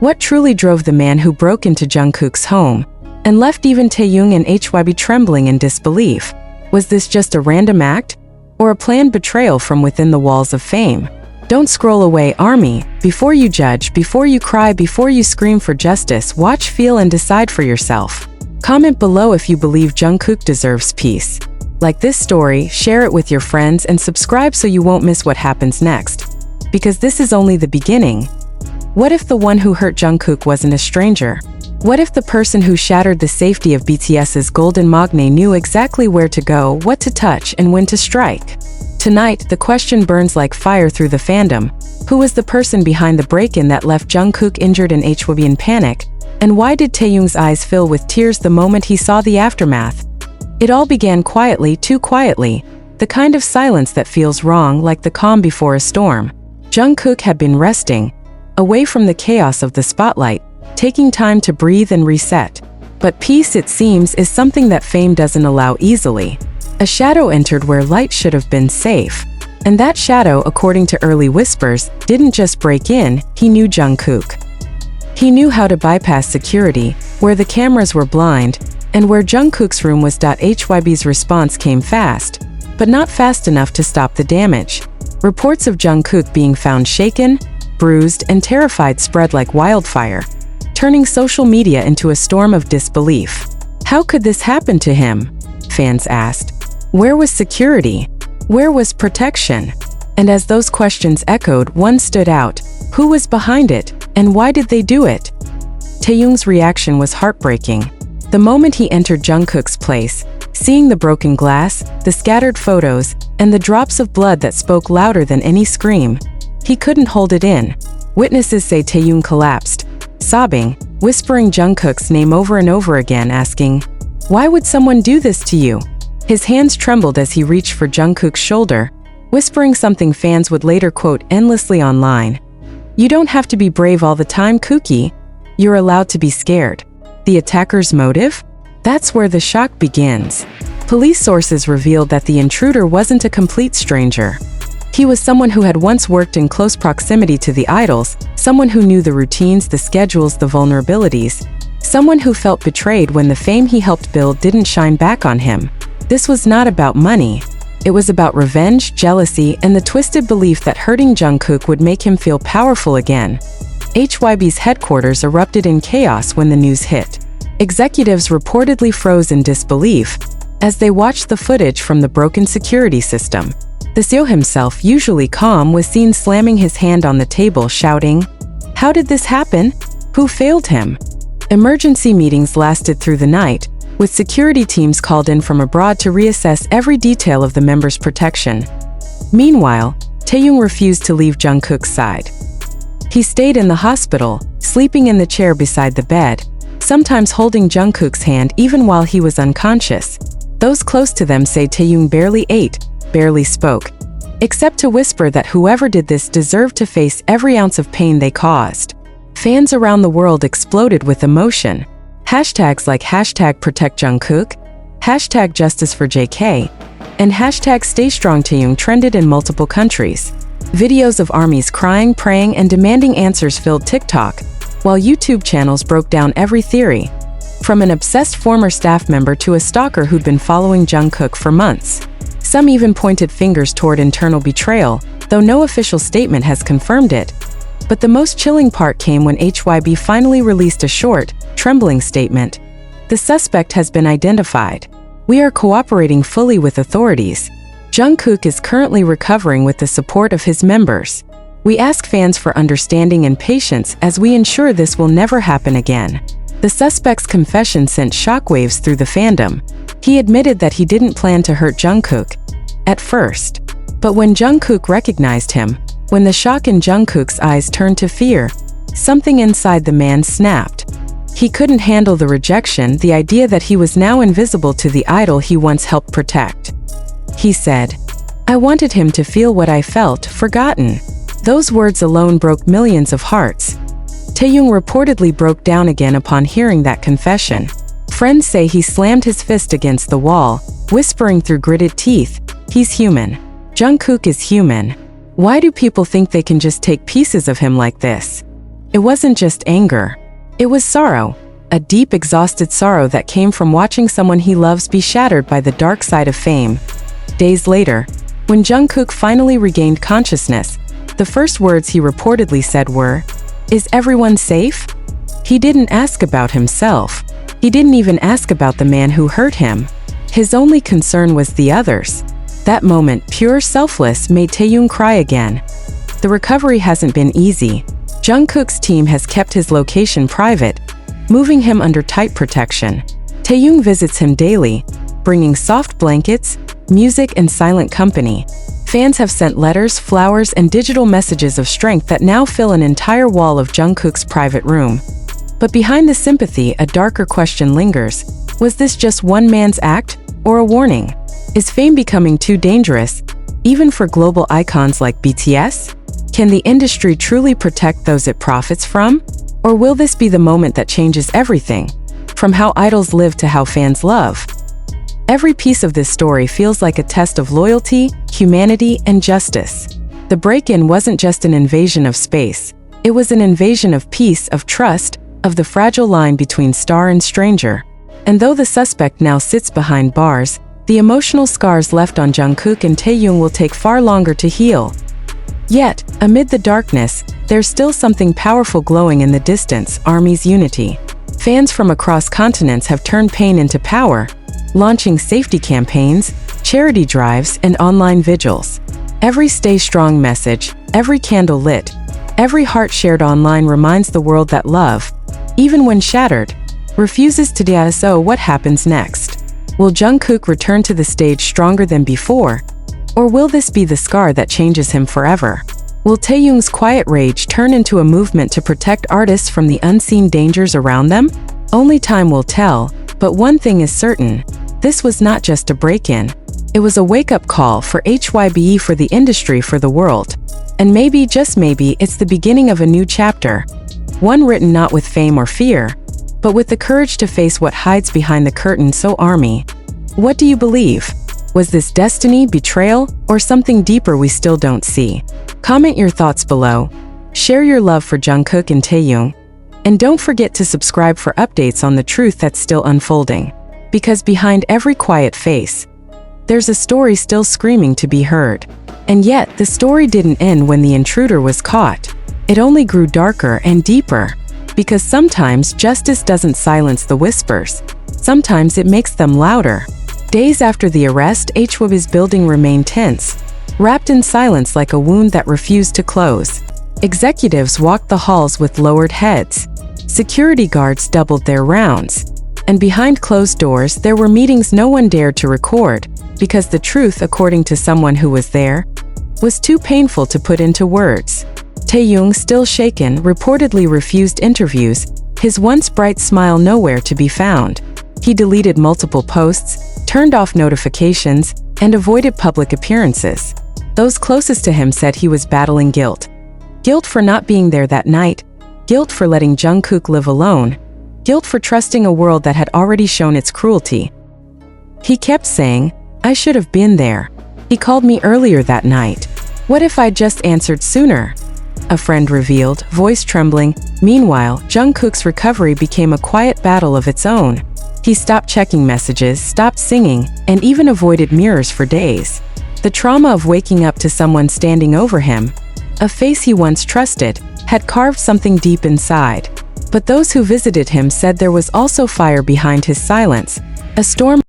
What truly drove the man who broke into Jungkook's home and left even Taehyung and HYBE trembling in disbelief? Was this just a random act, or a planned betrayal from within the walls of fame? Don't scroll away, ARMY. Before you judge, before you cry, before you scream for justice, watch, feel, and decide for yourself. Comment below if you believe Jungkook deserves peace. Like this story, share it with your friends, and subscribe so you won't miss what happens next. Because this is only the beginning. What if the one who hurt Jungkook wasn't a stranger? What if the person who shattered the safety of BTS's golden magne knew exactly where to go, what to touch, and when to strike? Tonight, the question burns like fire through the fandom. Who was the person behind the break-in that left Jungkook injured and HYBE in panic? And why did Taehyung's eyes fill with tears the moment he saw the aftermath? It all began quietly, too quietly. The kind of silence that feels wrong, like the calm before a storm. Jungkook had been resting, away from the chaos of the spotlight, taking time to breathe and reset. But peace, it seems, is something that fame doesn't allow easily. A shadow entered where light should have been safe. And that shadow, according to early whispers, didn't just break in, he knew Jungkook. He knew how to bypass security, where the cameras were blind, and where Jungkook's room was. HYBE's response came fast, but not fast enough to stop the damage. Reports of Jungkook being found shaken, bruised, and terrified spread like wildfire, turning social media into a storm of disbelief. How could this happen to him? Fans asked. Where was security? Where was protection? And as those questions echoed, one stood out. Who was behind it, and why did they do it? Taehyung's reaction was heartbreaking. The moment he entered Jungkook's place, seeing the broken glass, the scattered photos, and the drops of blood that spoke louder than any scream, he couldn't hold it in. Witnesses say Taehyung collapsed, sobbing, whispering Jungkook's name over and over again, asking, "Why would someone do this to you?" His hands trembled as he reached for Jungkook's shoulder, whispering something fans would later quote endlessly online. "You don't have to be brave all the time, Kookie. You're allowed to be scared." The attacker's motive? That's where the shock begins. Police sources revealed that the intruder wasn't a complete stranger. He was someone who had once worked in close proximity to the idols, someone who knew the routines, the schedules, the vulnerabilities, someone who felt betrayed when the fame he helped build didn't shine back on him. This was not about money. It was about revenge, jealousy, and the twisted belief that hurting Jungkook would make him feel powerful again. HYBE's headquarters erupted in chaos when the news hit. Executives reportedly froze in disbelief as they watched the footage from the broken security system. The CEO himself, usually calm, was seen slamming his hand on the table, shouting, "How did this happen? Who failed him?" Emergency meetings lasted through the night, with security teams called in from abroad to reassess every detail of the members' protection. Meanwhile, Taehyung refused to leave Jungkook's side. He stayed in the hospital, sleeping in the chair beside the bed, sometimes holding Jungkook's hand even while he was unconscious. Those close to them say Taehyung barely ate, barely spoke, except to whisper that whoever did this deserved to face every ounce of pain they caused. Fans around the world exploded with emotion. Hashtags like #ProtectJungkook, #JusticeForJK, and #StayStrongTaehyung trended in multiple countries. Videos of armies crying, praying, and demanding answers filled TikTok, while YouTube channels broke down every theory, from an obsessed former staff member to a stalker who'd been following Jungkook for months. Some even pointed fingers toward internal betrayal, though no official statement has confirmed it. But the most chilling part came when HYBE finally released a short, trembling statement. "The suspect has been identified. We are cooperating fully with authorities. Jungkook is currently recovering with the support of his members. We ask fans for understanding and patience as we ensure this will never happen again." The suspect's confession sent shockwaves through the fandom. He admitted that he didn't plan to hurt Jungkook at first. But when Jungkook recognized him, when the shock in Jungkook's eyes turned to fear, something inside the man snapped. He couldn't handle the rejection, the idea that he was now invisible to the idol he once helped protect. He said, "I wanted him to feel what I felt, forgotten." Those words alone broke millions of hearts. Taehyung reportedly broke down again upon hearing that confession. Friends say he slammed his fist against the wall, whispering through gritted teeth, "He's human. Jungkook is human. Why do people think they can just take pieces of him like this?" It wasn't just anger. It was sorrow, a deep, exhausted sorrow that came from watching someone he loves be shattered by the dark side of fame. Days later, when Jungkook finally regained consciousness, the first words he reportedly said were, "Is everyone safe?" He didn't ask about himself. He didn't even ask about the man who hurt him. His only concern was the others. That moment, pure selfless, made Taehyung cry again. The recovery hasn't been easy. Jungkook's team has kept his location private, moving him under tight protection. Taehyung visits him daily, bringing soft blankets, music, and silent company. Fans have sent letters, flowers, and digital messages of strength that now fill an entire wall of Jungkook's private room. But behind the sympathy, a darker question lingers. Was this just one man's act, or a warning? Is fame becoming too dangerous, even for global icons like BTS? Can the industry truly protect those it profits from? Or will this be the moment that changes everything, from how idols live to how fans love? Every piece of this story feels like a test of loyalty, humanity, and justice. The break-in wasn't just an invasion of space. It was an invasion of peace, of trust, of the fragile line between star and stranger. And though the suspect now sits behind bars, the emotional scars left on Jungkook and Taehyung will take far longer to heal. Yet, amid the darkness, there's still something powerful glowing in the distance: ARMY's unity. Fans from across continents have turned pain into power, launching safety campaigns, charity drives, and online vigils. Every Stay Strong message, every candle lit, every heart shared online reminds the world that love, even when shattered, refuses to die. So what happens next? Will Jungkook return to the stage stronger than before? Or will this be the scar that changes him forever? Will Taehyung's quiet rage turn into a movement to protect artists from the unseen dangers around them? Only time will tell, but one thing is certain. This was not just a break-in. It was a wake-up call for HYBE, for the industry, for the world. And maybe, just maybe, it's the beginning of a new chapter. One written not with fame or fear, but with the courage to face what hides behind the curtain. So ARMY, what do you believe? Was this destiny, betrayal, or something deeper we still don't see? Comment your thoughts below. Share your love for Jungkook and Taehyung. And don't forget to subscribe for updates on the truth that's still unfolding. Because behind every quiet face, there's a story still screaming to be heard. And yet, the story didn't end when the intruder was caught. It only grew darker and deeper. Because sometimes justice doesn't silence the whispers. Sometimes it makes them louder. Days after the arrest, HYBE's building remained tense, wrapped in silence like a wound that refused to close. Executives walked the halls with lowered heads. Security guards doubled their rounds. And behind closed doors, there were meetings no one dared to record, because the truth, according to someone who was there, was too painful to put into words. Taehyung, still shaken, reportedly refused interviews, his once bright smile nowhere to be found. He deleted multiple posts, turned off notifications, and avoided public appearances. Those closest to him said he was battling guilt. Guilt for not being there that night, guilt for letting Jungkook live alone, guilt for trusting a world that had already shown its cruelty. He kept saying, "I should have been there. He called me earlier that night. What if I'd just answered sooner?" A friend revealed, voice trembling. Meanwhile, Jungkook's recovery became a quiet battle of its own. He stopped checking messages, stopped singing, and even avoided mirrors for days. The trauma of waking up to someone standing over him, a face he once trusted, had carved something deep inside. But those who visited him said there was also fire behind his silence, a storm